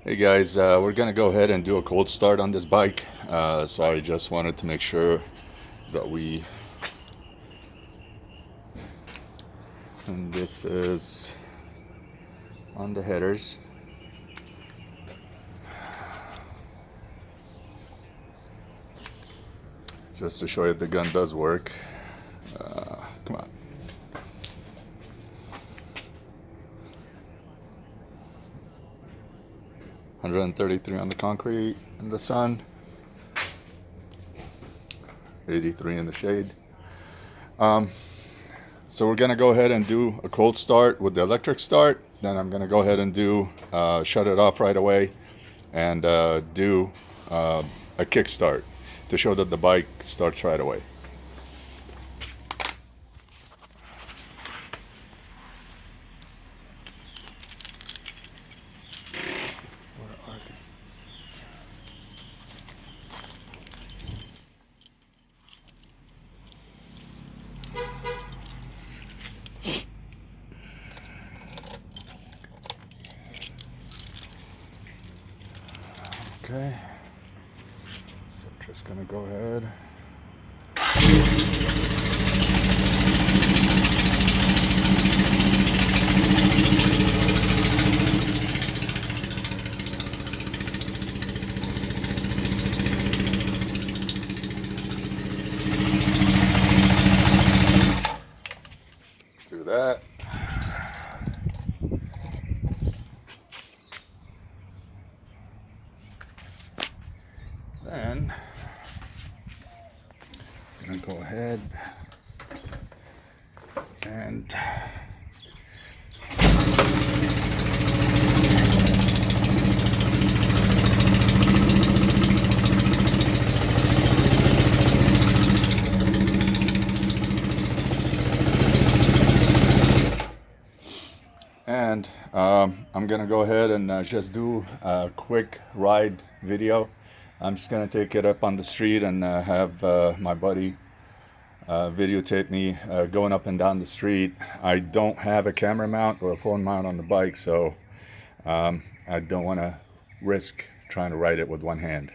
Hey guys, we're gonna go ahead and do a cold start on this bike. So I just wanted to make sure that and this is on the headers. Just to show you the gun does work. Come on. $133 on the concrete in the sun, 83 in the shade. So we're gonna go ahead and do a cold start with the electric start. Then I'm gonna go ahead and do shut it off right away and do a kick start to show that the bike starts right away. Where are they? Okay, so just gonna go ahead. Do that. Then I'm gonna go ahead and I'm gonna go ahead and just do a quick ride video. I'm just gonna take it up on the street and have my buddy videotape me going up and down the street. I don't have a camera mount or a phone mount on the bike, so I don't want to risk trying to ride it with one hand.